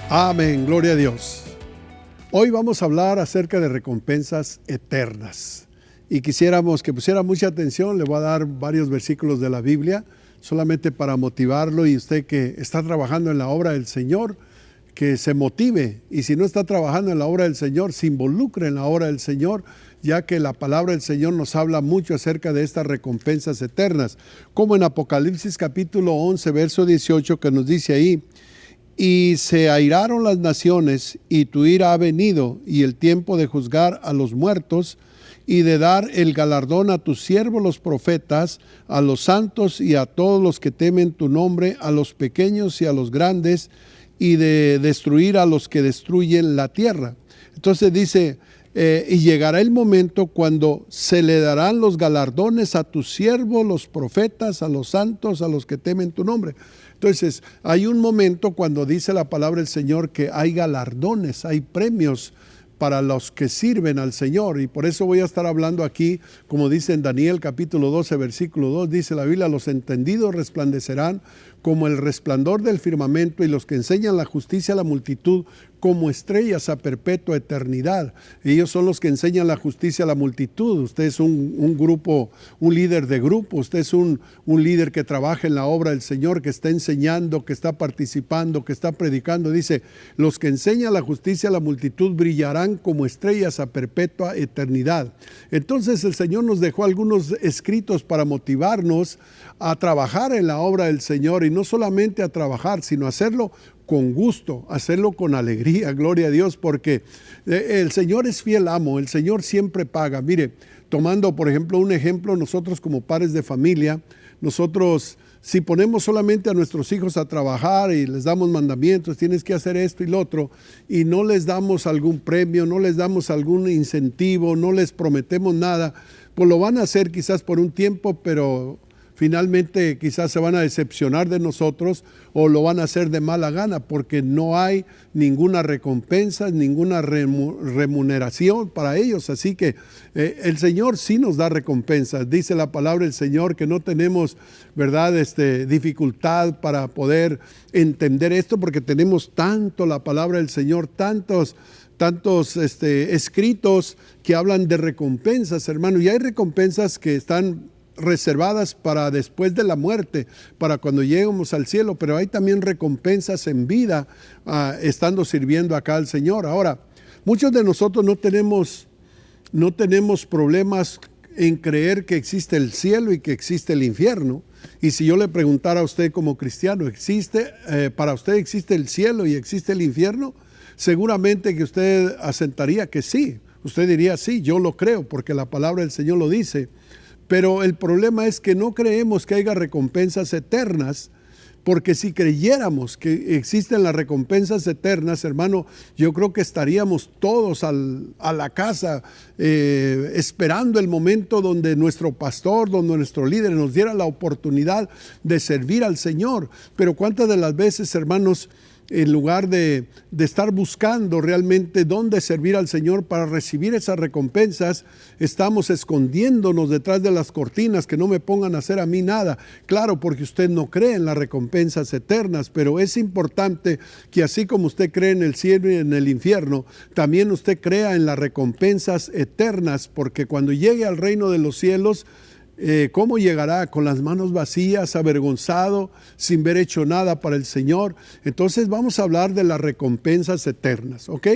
Amén, gloria a Dios. Hoy vamos a hablar acerca de recompensas eternas. Y quisiéramos que pusiera mucha atención. Le voy a dar varios versículos de la Biblia, solamente para motivarlo, y usted que está trabajando en la obra del Señor, que se motive. Y si no está trabajando en la obra del Señor, se involucre en la obra del Señor, ya que la palabra del Señor nos habla mucho acerca de estas recompensas eternas. Como en Apocalipsis capítulo 11, verso 18, que nos dice ahí: y se airaron las naciones, y tu ira ha venido, y el tiempo de juzgar a los muertos, y de dar el galardón a tus siervos los profetas, a los santos y a todos los que temen tu nombre, a los pequeños y a los grandes, y de destruir a los que destruyen la tierra. Entonces dice, y llegará el momento cuando se le darán los galardones a tus siervos, los profetas, a los santos, a los que temen tu nombre. Entonces, hay un momento cuando dice la palabra del Señor que hay galardones, hay premios para los que sirven al Señor. Y por eso voy a estar hablando aquí, como dice en Daniel capítulo 12, versículo 2, dice la Biblia: los entendidos resplandecerán como el resplandor del firmamento, y los que enseñan la justicia a la multitud como estrellas a perpetua eternidad. Ellos son los que enseñan la justicia a la multitud. Usted es un grupo, un líder de grupo. Usted es un líder que trabaja en la obra del Señor, que está enseñando, que está participando, que está predicando. Dice, los que enseñan la justicia a la multitud brillarán como estrellas a perpetua eternidad. Entonces el Señor nos dejó algunos escritos para motivarnos a trabajar en la obra del Señor, y no solamente a trabajar, sino a hacerlo con gusto, hacerlo con alegría, gloria a Dios, porque el Señor es fiel amo, el Señor siempre paga. Mire, tomando por ejemplo un ejemplo, nosotros como padres de familia, nosotros si ponemos solamente a nuestros hijos a trabajar y les damos mandamientos, tienes que hacer esto y lo otro, y no les damos algún premio, no les damos algún incentivo, no les prometemos nada, pues lo van a hacer quizás por un tiempo, pero finalmente quizás se van a decepcionar de nosotros, o lo van a hacer de mala gana, porque no hay ninguna recompensa, ninguna remuneración para ellos. Así que el Señor sí nos da recompensas. Dice la palabra del Señor que no tenemos, ¿verdad?, dificultad para poder entender esto, porque tenemos tanto la palabra del Señor, tantos escritos que hablan de recompensas, hermano. Y hay recompensas que están reservadas para después de la muerte, para cuando lleguemos al cielo, pero hay también recompensas en vida, estando sirviendo acá al Señor. Ahora, muchos de nosotros no tenemos problemas en creer que existe el cielo y que existe el infierno. Y si yo le preguntara a usted como cristiano, ¿para usted existe el cielo y existe el infierno? Seguramente que usted asentaría que sí. Usted diría, sí, yo lo creo, porque la palabra del Señor lo dice. Pero el problema es que no creemos que haya recompensas eternas, porque si creyéramos que existen las recompensas eternas, hermano, yo creo que estaríamos todos a la casa esperando el momento donde nuestro pastor, donde nuestro líder nos diera la oportunidad de servir al Señor. Pero cuántas de las veces, hermanos, en lugar de estar buscando realmente dónde servir al Señor para recibir esas recompensas, estamos escondiéndonos detrás de las cortinas, que no me pongan a hacer a mí nada. Claro, porque usted no cree en las recompensas eternas, pero es importante que así como usted cree en el cielo y en el infierno, también usted crea en las recompensas eternas, porque cuando llegue al reino de los cielos, ¿cómo llegará? Con las manos vacías, avergonzado, sin haber hecho nada para el Señor. Entonces vamos a hablar de las recompensas eternas, ¿ok?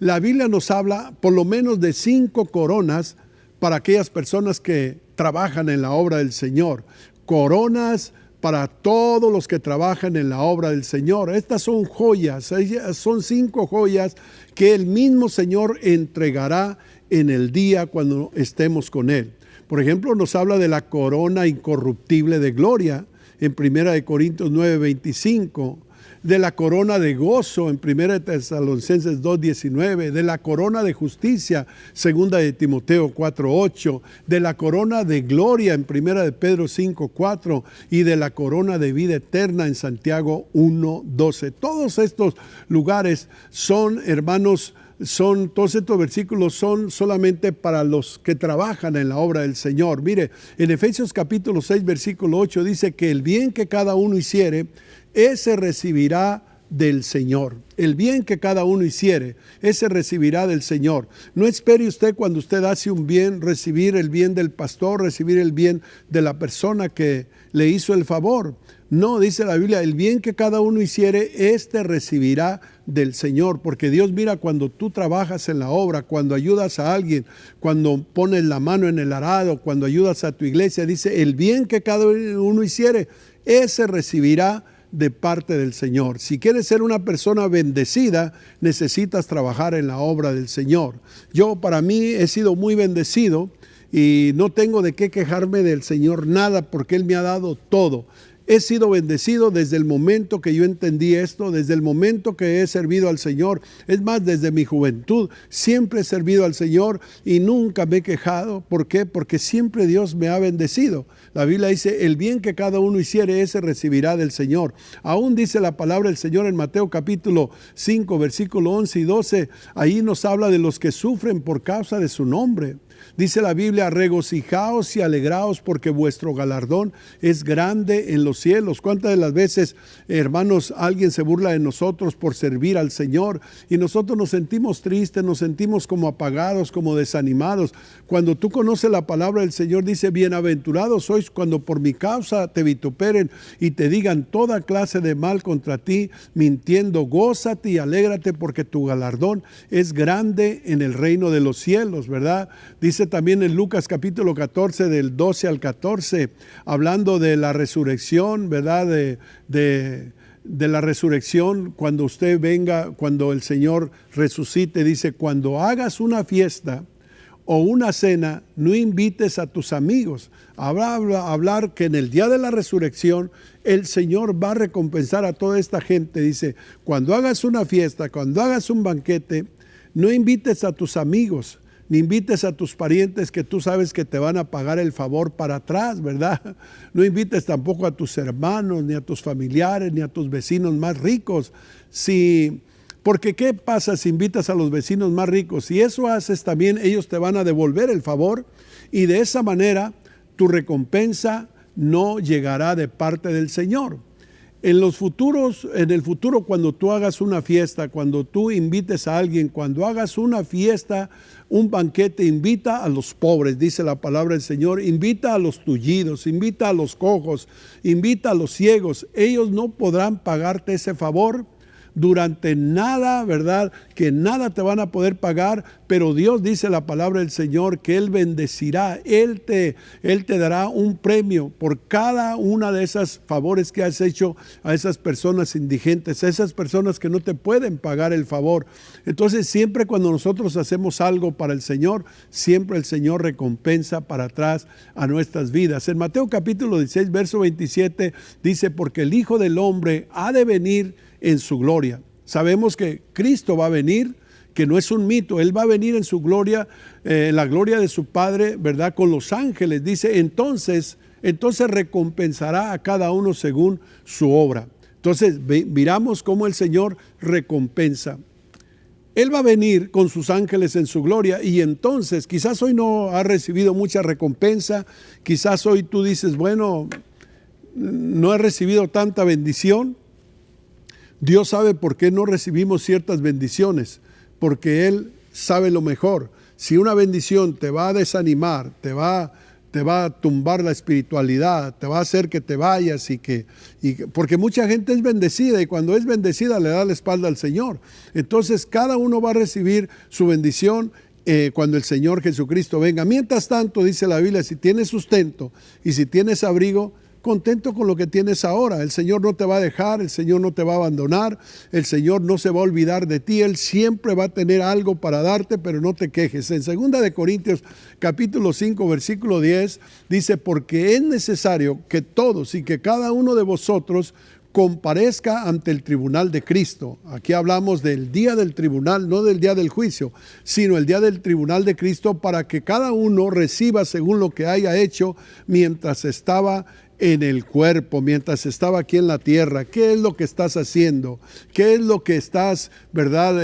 La Biblia nos habla por lo menos de 5 coronas para aquellas personas que trabajan en la obra del Señor. Coronas para todos los que trabajan en la obra del Señor. Estas son joyas, son 5 joyas que el mismo Señor entregará en el día cuando estemos con Él. Por ejemplo, nos habla de la corona incorruptible de gloria en 1 Corintios 9:25, de la corona de gozo en 1 Tesalonicenses 2:19, de la corona de justicia, 2 Timoteo 4:8, de la corona de gloria en 1 Pedro 5:4 y de la corona de vida eterna en Santiago 1:12. Todos estos lugares son, hermanos, todos estos versículos son solamente para los que trabajan en la obra del Señor. Mire, en Efesios capítulo 6, versículo 8 dice que el bien que cada uno hiciere, ese recibirá del Señor. El bien que cada uno hiciere, ese recibirá del Señor. No espere usted cuando usted hace un bien, recibir el bien del pastor, recibir el bien de la persona que le hizo el favor. No, dice la Biblia, el bien que cada uno hiciere, este recibirá del Señor. Porque Dios mira cuando tú trabajas en la obra, cuando ayudas a alguien, cuando pones la mano en el arado, cuando ayudas a tu iglesia, dice, el bien que cada uno hiciere, ese recibirá de parte del Señor. Si quieres ser una persona bendecida, necesitas trabajar en la obra del Señor. Yo, para mí, he sido muy bendecido y no tengo de qué quejarme del Señor nada, porque Él me ha dado todo. He sido bendecido desde el momento que yo entendí esto, desde el momento que he servido al Señor. Es más, desde mi juventud siempre he servido al Señor y nunca me he quejado. ¿Por qué? Porque siempre Dios me ha bendecido. La Biblia dice, el bien que cada uno hiciere, ese recibirá del Señor. Aún dice la palabra del Señor en Mateo capítulo 5, versículo 11 y 12. Ahí nos habla de los que sufren por causa de su nombre. Dice la Biblia, regocijaos y alegraos porque vuestro galardón es grande en los cielos. ¿Cuántas de las veces, hermanos, alguien se burla de nosotros por servir al Señor y nosotros nos sentimos tristes, nos sentimos como apagados, como desanimados? Cuando tú conoces la palabra del Señor, dice, bienaventurados sois cuando por mi causa te vituperen y te digan toda clase de mal contra ti, mintiendo, gózate y alégrate porque tu galardón es grande en el reino de los cielos, ¿verdad? Dice también en Lucas capítulo 14 del 12 al 14, hablando de la resurrección, ¿verdad? De la resurrección, cuando usted venga, cuando el Señor resucite, dice, cuando hagas una fiesta o una cena, no invites a tus amigos. Hablar que en el día de la resurrección el Señor va a recompensar a toda esta gente. Dice, cuando hagas una fiesta, cuando hagas un banquete, no invites a tus amigos, ni invites a tus parientes que tú sabes que te van a pagar el favor para atrás, ¿verdad? No invites tampoco a tus hermanos, ni a tus familiares, ni a tus vecinos más ricos. Porque ¿qué pasa si invitas a los vecinos más ricos? Si eso haces, también ellos te van a devolver el favor y de esa manera tu recompensa no llegará de parte del Señor. En el futuro, cuando tú hagas una fiesta, cuando tú invites a alguien, cuando hagas una fiesta, un banquete, invita a los pobres, dice la palabra del Señor, invita a los tullidos, invita a los cojos, invita a los ciegos. Ellos no podrán pagarte ese favor durante nada, ¿verdad? Que nada te van a poder pagar, pero Dios dice la palabra del Señor que Él bendecirá, Él te dará un premio por cada una de esas favores que has hecho a esas personas indigentes, a esas personas que no te pueden pagar el favor. Entonces siempre cuando nosotros hacemos algo para el Señor, siempre el Señor recompensa para atrás a nuestras vidas. En Mateo capítulo 16, verso 27 dice, porque el Hijo del Hombre ha de venir en su gloria. Sabemos que Cristo va a venir, que no es un mito, Él va a venir en su gloria, la gloria de su Padre, ¿verdad? Con los ángeles, dice, entonces recompensará a cada uno según su obra. Entonces, miramos cómo el Señor recompensa. Él va a venir con sus ángeles en su gloria y entonces, quizás hoy no ha recibido mucha recompensa, quizás hoy tú dices, bueno, no he recibido tanta bendición. Dios sabe por qué no recibimos ciertas bendiciones, porque Él sabe lo mejor. Si una bendición te va a desanimar, te va a tumbar la espiritualidad, te va a hacer que te vayas porque mucha gente es bendecida y cuando es bendecida le da la espalda al Señor. Entonces cada uno va a recibir su bendición cuando el Señor Jesucristo venga. Mientras tanto, dice la Biblia, si tienes sustento y si tienes abrigo, contento con lo que tienes ahora. El Señor no te va a dejar, el Señor no te va a abandonar, el Señor no se va a olvidar de ti, Él siempre va a tener algo para darte, pero no te quejes. En 2 de Corintios capítulo 5 versículo 10 dice, porque es necesario que todos y que cada uno de vosotros comparezca ante el tribunal de Cristo. Aquí hablamos del día del tribunal, no del día del juicio, sino el día del tribunal de Cristo, para que cada uno reciba según lo que haya hecho mientras estaba en el cuerpo, mientras estaba aquí en la tierra. ¿Qué es lo que estás haciendo? ¿Qué es lo que estás, verdad?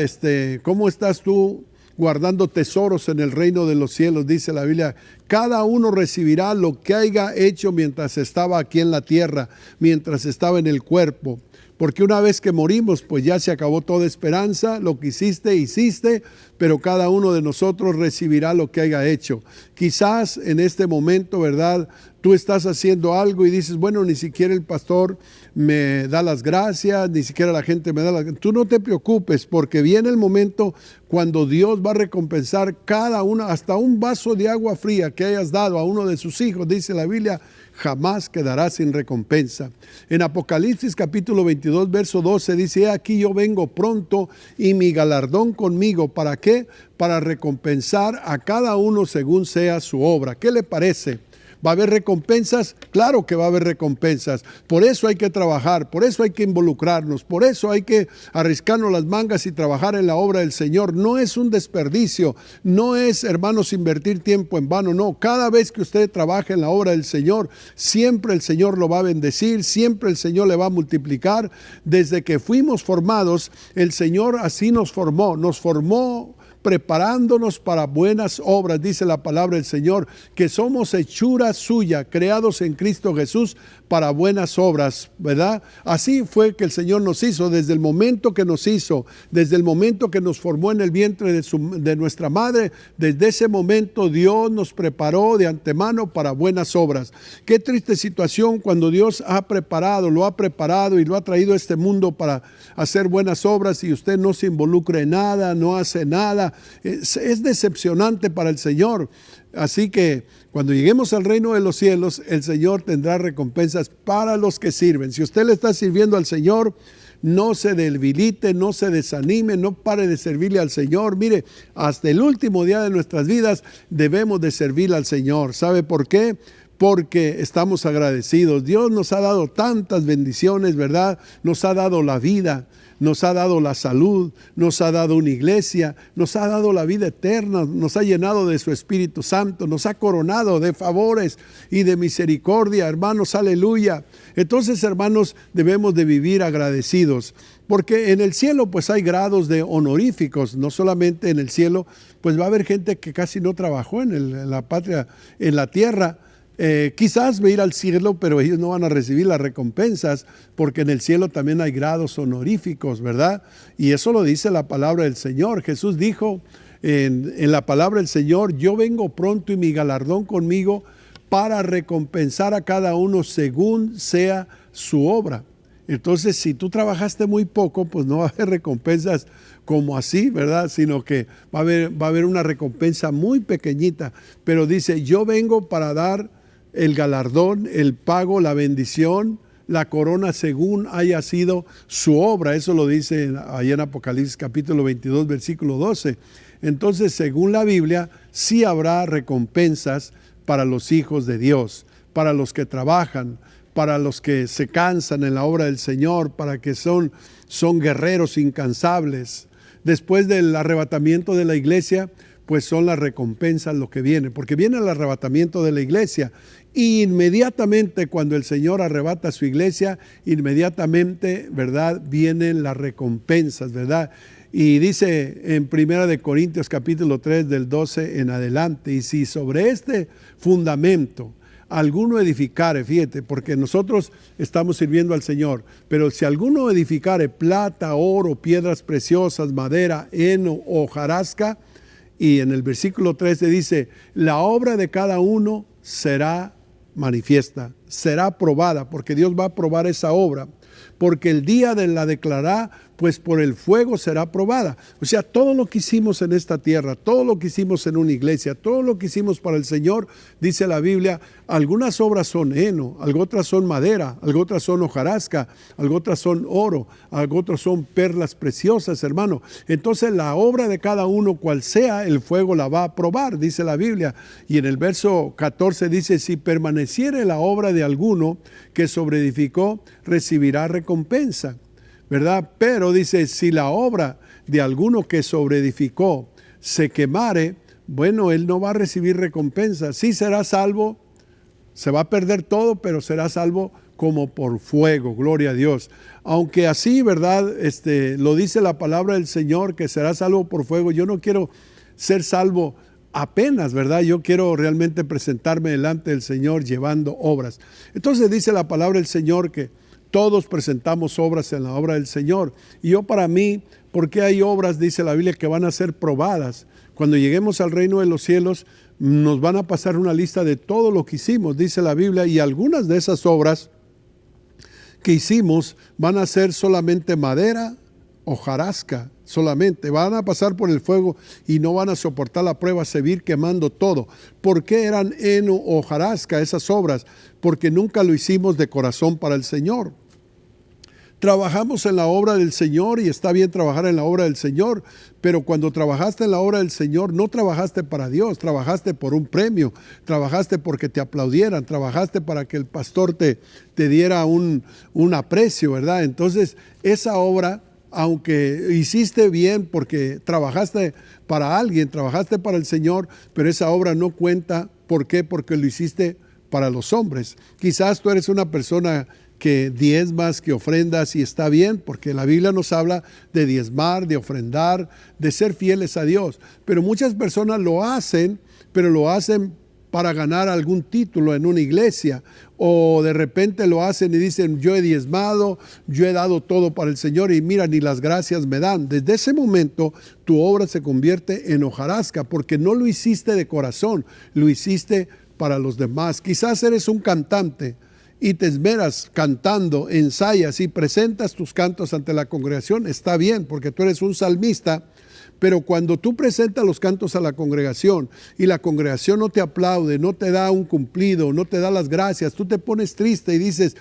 ¿Cómo estás tú guardando tesoros en el reino de los cielos? Dice la Biblia, cada uno recibirá lo que haya hecho mientras estaba aquí en la tierra, mientras estaba en el cuerpo. Porque una vez que morimos, pues ya se acabó toda esperanza, lo que hiciste, pero cada uno de nosotros recibirá lo que haya hecho. Quizás en este momento, ¿verdad?, tú estás haciendo algo y dices, bueno, ni siquiera el pastor me da las gracias, ni siquiera la gente me da las gracias. Tú no te preocupes, porque viene el momento cuando Dios va a recompensar cada una, hasta un vaso de agua fría que hayas dado a uno de sus hijos, dice la Biblia, jamás quedará sin recompensa. En Apocalipsis capítulo 22, verso 12 dice, he aquí yo vengo pronto y mi galardón conmigo. ¿Para qué? Para recompensar a cada uno según sea su obra. ¿Qué le parece? ¿Va a haber recompensas? Claro que va a haber recompensas. Por eso hay que trabajar, por eso hay que involucrarnos, por eso hay que arriscarnos las mangas y trabajar en la obra del Señor. No es un desperdicio, no es, hermanos, invertir tiempo en vano, no. Cada vez que usted trabaje en la obra del Señor, siempre el Señor lo va a bendecir, siempre el Señor le va a multiplicar. Desde que fuimos formados, el Señor así nos formó preparándonos para buenas obras, dice la palabra del Señor, que somos hechura suya, creados en Cristo Jesús para buenas obras, ¿verdad? Así fue que el Señor nos hizo, desde el momento que nos hizo, desde el momento que nos formó en el vientre de nuestra madre, desde ese momento Dios nos preparó de antemano para buenas obras. Qué triste situación cuando Dios lo ha preparado y lo ha traído a este mundo para hacer buenas obras y usted no se involucra en nada, no hace nada. Es decepcionante para el Señor. Así que cuando lleguemos al reino de los cielos, el Señor tendrá recompensas para los que sirven. Si usted le está sirviendo al Señor, no se debilite, no se desanime, no pare de servirle al Señor. Mire, hasta el último día de nuestras vidas debemos de servirle al Señor. ¿Sabe por qué? Porque estamos agradecidos. Dios nos ha dado tantas bendiciones, ¿verdad? Nos ha dado la vida, nos ha dado la salud, nos ha dado una iglesia, nos ha dado la vida eterna, nos ha llenado de su Espíritu Santo, nos ha coronado de favores y de misericordia, hermanos, aleluya. Entonces, hermanos, debemos de vivir agradecidos, porque en el cielo pues hay grados de honoríficos. No solamente en el cielo, pues va a haber gente que casi no trabajó en la patria, en la tierra. Quizás va a ir al cielo, pero ellos no van a recibir las recompensas, porque en el cielo también hay grados honoríficos, ¿verdad? Y eso lo dice la palabra del Señor. Jesús dijo en la palabra del Señor, yo vengo pronto y mi galardón conmigo para recompensar a cada uno según sea su obra. Entonces, si tú trabajaste muy poco, pues no va a haber recompensas como así, ¿verdad? Sino que va a haber una recompensa muy pequeñita. Pero dice, yo vengo para dar el galardón, el pago, la bendición, la corona según haya sido su obra. Eso lo dice ahí en Apocalipsis capítulo 22, versículo 12. Entonces, según la Biblia, sí habrá recompensas para los hijos de Dios, para los que trabajan, para los que se cansan en la obra del Señor, para que son guerreros incansables. Después del arrebatamiento de la iglesia, pues son las recompensas lo que viene, porque viene el arrebatamiento de la iglesia. Y inmediatamente cuando el Señor arrebata su iglesia, inmediatamente, ¿verdad?, vienen las recompensas, ¿verdad? Y dice en 1 Corintios capítulo 3 del 12 en adelante, y si sobre este fundamento alguno edificare, fíjate, porque nosotros estamos sirviendo al Señor, pero si alguno edificare plata, oro, piedras preciosas, madera, heno o hojarasca, y en el versículo 13 dice, la obra de cada uno será manifiesta, será probada, porque Dios va a probar esa obra, porque el día de la declarará, pues por el fuego será probada. O sea, todo lo que hicimos en esta tierra, todo lo que hicimos en una iglesia, todo lo que hicimos para el Señor, dice la Biblia, algunas obras son heno, algo otras son madera, algo otras son hojarasca, algo otras son oro, algo otras son perlas preciosas, hermano. Entonces la obra de cada uno, cual sea, el fuego la va a probar, dice la Biblia. Y en el verso 14 dice, si permaneciere la obra de alguno que sobreedificó, recibirá recompensa, ¿verdad? Pero dice, si la obra de alguno que sobreedificó se quemare, bueno, él no va a recibir recompensa. Sí será salvo, se va a perder todo, pero será salvo como por fuego, gloria a Dios. Aunque así, ¿verdad? Lo dice la palabra del Señor, que será salvo por fuego. Yo no quiero ser salvo apenas, ¿verdad? Yo quiero realmente presentarme delante del Señor llevando obras. Entonces dice la palabra del Señor que Todos presentamos obras en la obra del Señor. Y yo para mí, ¿por qué hay obras, dice la Biblia, que van a ser probadas? Cuando lleguemos al reino de los cielos, nos van a pasar una lista de todo lo que hicimos, dice la Biblia, y algunas de esas obras que hicimos van a ser solamente madera, hojarasca solamente, van a pasar por el fuego y no van a soportar la prueba, seguir quemando todo. ¿Por qué eran heno o hojarasca esas obras? Porque nunca lo hicimos de corazón para el Señor. Trabajamos en la obra del Señor y está bien trabajar en la obra del Señor, pero cuando trabajaste en la obra del Señor no trabajaste para Dios, trabajaste por un premio, trabajaste porque te aplaudieran, trabajaste para que el pastor te diera un aprecio, ¿verdad? Entonces esa obra, aunque hiciste bien porque trabajaste para alguien, trabajaste para el Señor, pero esa obra no cuenta. ¿Por qué? Porque lo hiciste para los hombres. Quizás tú eres una persona que diezmas, que ofrendas, y está bien, porque la Biblia nos habla de diezmar, de ofrendar, de ser fieles a Dios. Pero muchas personas lo hacen, pero lo hacen para ganar algún título en una iglesia, o de repente lo hacen y dicen, yo he diezmado, yo he dado todo para el Señor y mira, ni las gracias me dan. Desde ese momento tu obra se convierte en hojarasca, porque no lo hiciste de corazón, lo hiciste para los demás. Quizás eres un cantante y te esmeras cantando, ensayas y presentas tus cantos ante la congregación, está bien, porque tú eres un salmista. Pero cuando tú presentas los cantos a la congregación y la congregación no te aplaude, no te da un cumplido, no te da las gracias, tú te pones triste y dices,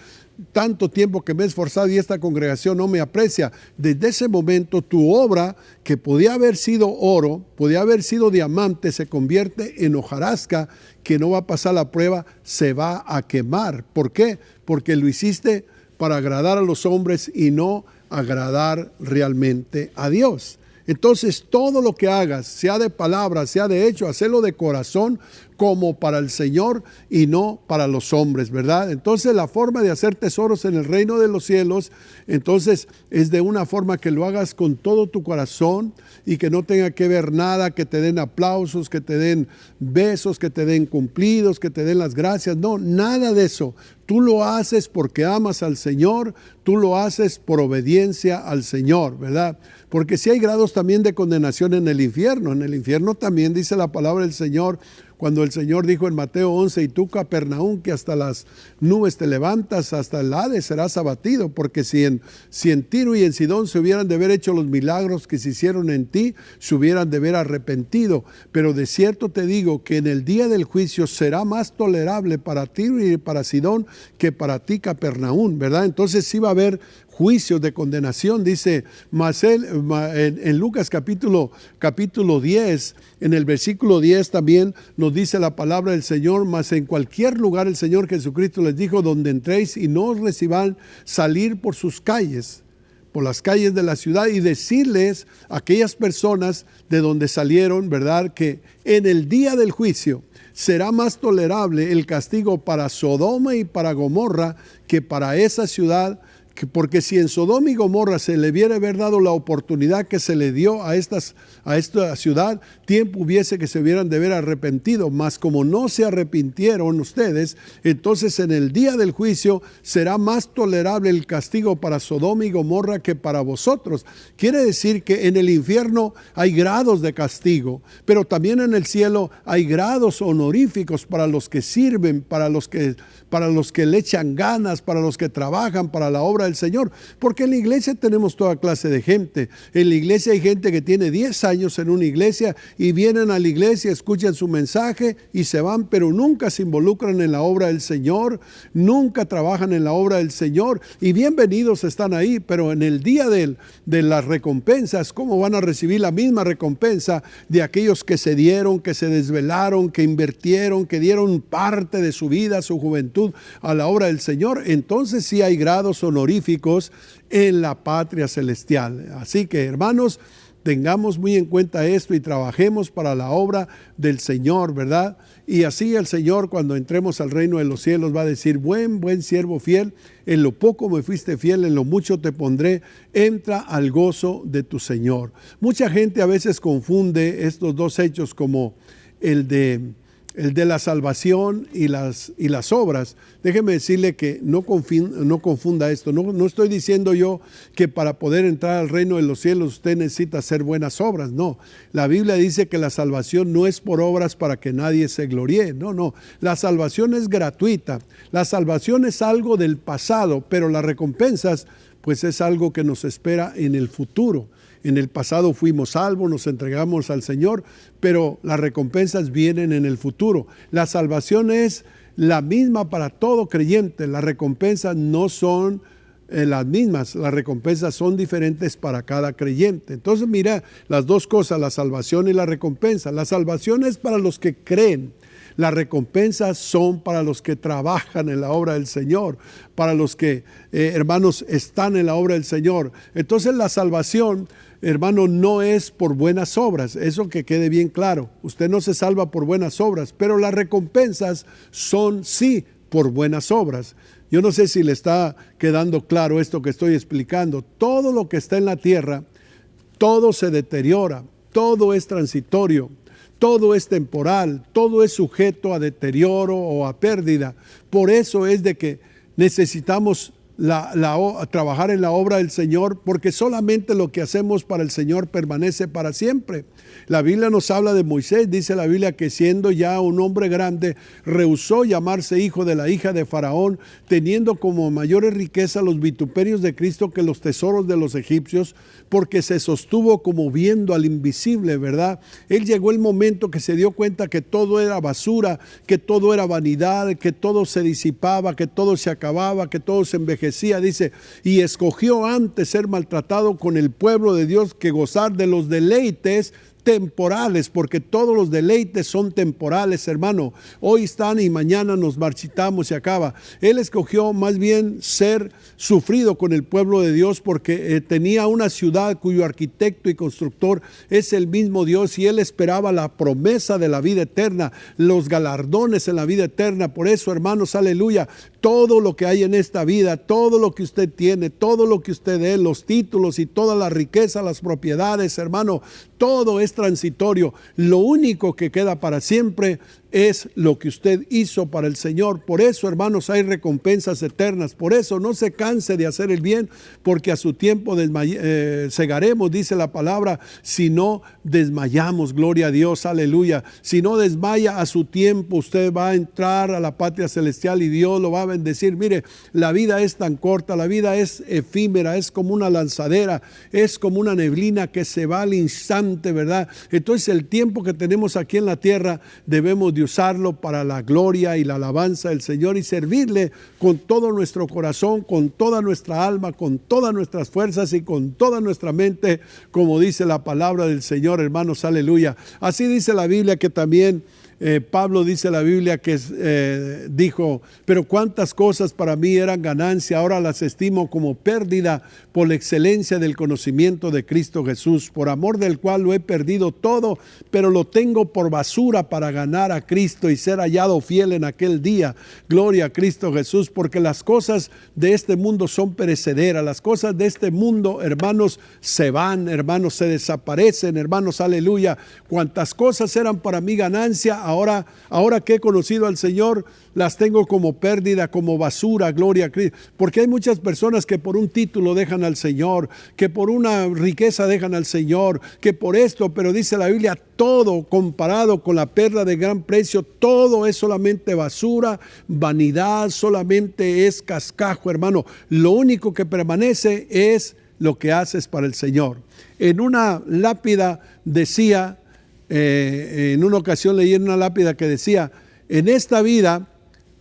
tanto tiempo que me he esforzado y esta congregación no me aprecia. Desde ese momento tu obra, que podía haber sido oro, podía haber sido diamante, se convierte en hojarasca que no va a pasar la prueba, se va a quemar. ¿Por qué? Porque lo hiciste para agradar a los hombres y no agradar realmente a Dios. Entonces todo lo que hagas, sea de palabra, sea de hecho, hacerlo de corazón como para el Señor y no para los hombres, ¿verdad? Entonces la forma de hacer tesoros en el reino de los cielos, entonces es de una forma que lo hagas con todo tu corazón y que no tenga que ver nada, que te den aplausos, que te den besos, que te den cumplidos, que te den las gracias. No, nada de eso. Tú lo haces porque amas al Señor, tú lo haces por obediencia al Señor, ¿verdad? Porque si hay grados también de condenación en el infierno también dice la palabra del Señor, cuando el Señor dijo en Mateo 11, y tú Capernaum, que hasta las nubes te levantas, hasta el Hades serás abatido, porque si en Tiro y en Sidón se hubieran de haber hecho los milagros que se hicieron en ti, se hubieran de haber arrepentido. Pero de cierto te digo que en el día del juicio será más tolerable para Tiro y para Sidón que para ti Capernaum, ¿verdad? Entonces sí va a haber juicios de condenación, dice en Lucas capítulo 10, en el versículo 10 también nos dice la palabra del Señor, mas en cualquier lugar el Señor Jesucristo les dijo, donde entréis y no os reciban, salir por sus calles, por las calles de la ciudad, y decirles a aquellas personas de donde salieron, ¿verdad?, que en el día del juicio será más tolerable el castigo para Sodoma y para Gomorra que para esa ciudad. Porque si en Sodoma y Gomorra se le hubiera haber dado la oportunidad que se le dio a esta ciudad, tiempo hubiese que se hubieran de haber arrepentido, mas como no se arrepintieron ustedes, entonces en el día del juicio será más tolerable el castigo para Sodoma y Gomorra que para vosotros. Quiere decir que en el infierno hay grados de castigo, pero también en el cielo hay grados honoríficos para los que sirven, para los que le echan ganas, para los que trabajan para la obra del Señor, porque en la iglesia tenemos toda clase de gente. En la iglesia hay gente que tiene 10 años en una iglesia y vienen a la iglesia, escuchan su mensaje y se van, pero nunca se involucran en la obra del Señor, nunca trabajan en la obra del Señor, y bienvenidos están ahí, pero en el día de las recompensas, ¿cómo van a recibir la misma recompensa de aquellos que se dieron, que se desvelaron, que invirtieron, que dieron parte de su vida, su juventud a la obra del Señor? Entonces sí hay grados honoríficos en la patria celestial. Así que, hermanos, tengamos muy en cuenta esto y trabajemos para la obra del Señor, ¿verdad? Y así el Señor, cuando entremos al reino de los cielos, va a decir, buen siervo fiel, en lo poco me fuiste fiel, en lo mucho te pondré, entra al gozo de tu Señor. Mucha gente a veces confunde estos dos hechos como el de el de la salvación y las obras. Déjeme decirle que no confunda esto. No estoy diciendo yo que para poder entrar al reino de los cielos usted necesita hacer buenas obras. No, la Biblia dice que la salvación no es por obras para que nadie se gloríe. No, la salvación es gratuita. La salvación es algo del pasado, pero las recompensas pues es algo que nos espera en el futuro. En el pasado fuimos salvos, nos entregamos al Señor, pero las recompensas vienen en el futuro. La salvación es la misma para todo creyente. Las recompensas no son las mismas, las recompensas son diferentes para cada creyente. Entonces mira las dos cosas, la salvación y la recompensa. La salvación es para los que creen. Las recompensas son para los que trabajan en la obra del Señor, para los que, hermanos, están en la obra del Señor. Entonces la salvación, hermano, no es por buenas obras, eso que quede bien claro. Usted no se salva por buenas obras, pero las recompensas son sí por buenas obras. Yo no sé si le está quedando claro esto que estoy explicando. Todo lo que está en la tierra, todo se deteriora, todo es transitorio. Todo es temporal, todo es sujeto a deterioro o a pérdida. Por eso es de que necesitamos trabajar en la obra del Señor, porque solamente lo que hacemos para el Señor permanece para siempre. La Biblia nos habla de Moisés, dice la Biblia que siendo ya un hombre grande, rehusó llamarse hijo de la hija de Faraón, teniendo como mayores riquezas los vituperios de Cristo que los tesoros de los egipcios, porque se sostuvo como viendo al invisible, ¿verdad? Él llegó el momento que se dio cuenta que todo era basura, que todo era vanidad, que todo se disipaba, que todo se acababa, que todo se envejecía, dice, y escogió antes ser maltratado con el pueblo de Dios que gozar de los deleites temporales, porque todos los deleites son temporales, hermano. Hoy están y mañana nos marchitamos y acaba. Él escogió más bien ser sufrido con el pueblo de Dios porque tenía una ciudad cuyo arquitecto y constructor es el mismo Dios, y él esperaba la promesa de la vida eterna, los galardones en la vida eterna. Por eso, hermanos, aleluya, todo lo que hay en esta vida, todo lo que usted tiene, todo lo que usted dé, los títulos y toda la riqueza, las propiedades, hermano, todo es transitorio. Lo único que queda para siempre es lo que usted hizo para el Señor. Por eso, hermanos, hay recompensas eternas. Por eso no se canse de hacer el bien, porque a su tiempo cegaremos, dice la palabra, si no desmayamos. Gloria a Dios, aleluya. Si no desmaya a su tiempo, usted va a entrar a la patria celestial y Dios lo va a bendecir. Mire, la vida es tan corta, la vida es efímera, es como una lanzadera, es como una neblina que se va al instante, ¿verdad? Entonces el tiempo que tenemos aquí en la tierra debemos de usarlo para la gloria y la alabanza del Señor y servirle con todo nuestro corazón, con toda nuestra alma, con todas nuestras fuerzas y con toda nuestra mente, como dice la palabra del Señor, hermanos, aleluya. Así dice la Biblia que también Pablo dice la Biblia que dijo, pero cuántas cosas para mí eran ganancia, ahora las estimo como pérdida por la excelencia del conocimiento de Cristo Jesús, por amor del cual lo he perdido todo, pero lo tengo por basura para ganar a Cristo y ser hallado fiel en aquel día. Gloria a Cristo Jesús, porque las cosas de este mundo son perecederas, las cosas de este mundo, hermanos, se van, hermanos, se desaparecen, hermanos, aleluya. Cuantas cosas eran para mí ganancia, ahora que he conocido al Señor, las tengo como pérdida, como basura, gloria a Cristo. Porque hay muchas personas que por un título dejan al Señor, que por una riqueza dejan al Señor, que por esto, pero dice la Biblia, todo comparado con la perla de gran precio, todo es solamente basura, vanidad, solamente es cascajo, hermano. Lo único que permanece es lo que haces para el Señor. En una lápida decía, en una ocasión leí en una lápida que decía, en esta vida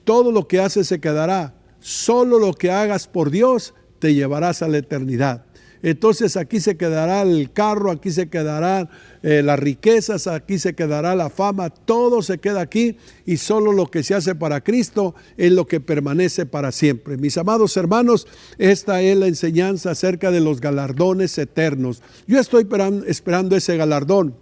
todo lo que haces se quedará, solo lo que hagas por Dios te llevarás a la eternidad. Entonces aquí se quedará el carro, aquí se quedarán las riquezas, aquí se quedará la fama, todo se queda aquí y solo lo que se hace para Cristo es lo que permanece para siempre. Mis amados hermanos, esta es la enseñanza acerca de los galardones eternos. Yo estoy esperando ese galardón.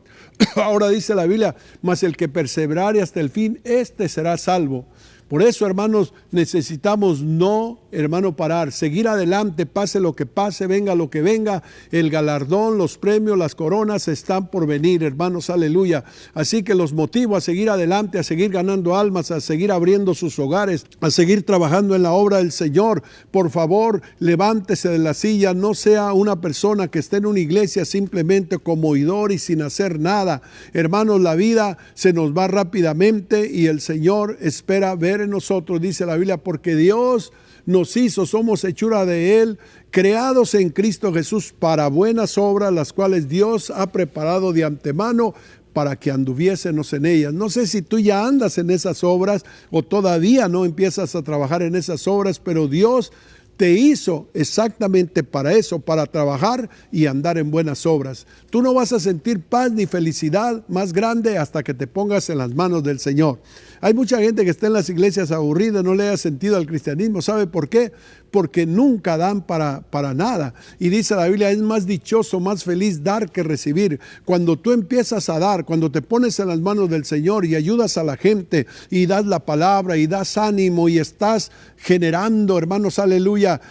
Ahora dice la Biblia, mas el que perseverare hasta el fin, este será salvo. Por eso, hermanos, necesitamos no, hermano, parar, seguir adelante, pase lo que pase, venga lo que venga. El galardón, los premios, las coronas están por venir, hermanos, aleluya. Así que los motivo a seguir adelante, a seguir ganando almas, a seguir abriendo sus hogares, a seguir trabajando en la obra del Señor. Por favor, levántese de la silla, no sea una persona que esté en una iglesia simplemente como oidor y sin hacer nada. Hermanos, la vida se nos va rápidamente y el Señor espera ver en nosotros, dice la Biblia, porque Dios nos hizo, somos hechura de Él, creados en Cristo Jesús para buenas obras, las cuales Dios ha preparado de antemano para que anduviésemos en ellas. No sé si tú ya andas en esas obras o todavía no empiezas a trabajar en esas obras, pero Dios te hizo exactamente para eso, para trabajar y andar en buenas obras. Tú no vas a sentir paz ni felicidad más grande hasta que te pongas en las manos del Señor. Hay mucha gente que está en las iglesias aburrida, no le da sentido al cristianismo. ¿Sabe por qué? Porque nunca dan para nada. Y dice la Biblia, es más dichoso, más feliz dar que recibir. Cuando tú empiezas a dar, cuando te pones en las manos del Señor y ayudas a la gente y das la palabra y das ánimo y estás generando, hermanos, aleluya,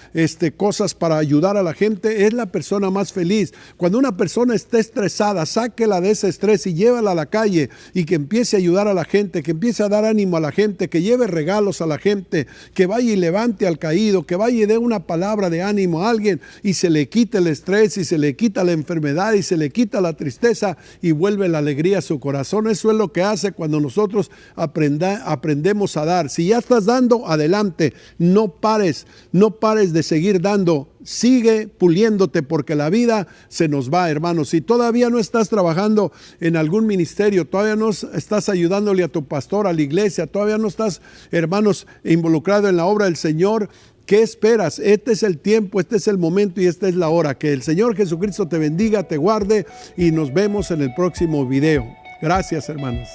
cosas para ayudar a la gente, es la persona más feliz. Cuando una persona está estresada, sáquela de ese estrés y llévala a la calle y que empiece a ayudar a la gente, que empiece a dar ánimo a la gente, que lleve regalos a la gente, que vaya y levante al caído, que vaya y dé una palabra de ánimo a alguien y se le quita el estrés y se le quita la enfermedad y se le quita la tristeza y vuelve la alegría a su corazón. Eso es lo que hace cuando nosotros aprendemos a dar. Si ya estás dando, adelante, no pares de seguir dando. Sigue puliéndote porque la vida se nos va, hermanos. Si todavía no estás trabajando en algún ministerio, todavía no estás ayudándole a tu pastor, a la iglesia, todavía no estás, hermanos, involucrado en la obra del Señor, ¿qué esperas? Este es el tiempo, este es el momento y esta es la hora. Que el Señor Jesucristo te bendiga, te guarde y nos vemos en el próximo video. Gracias, hermanos.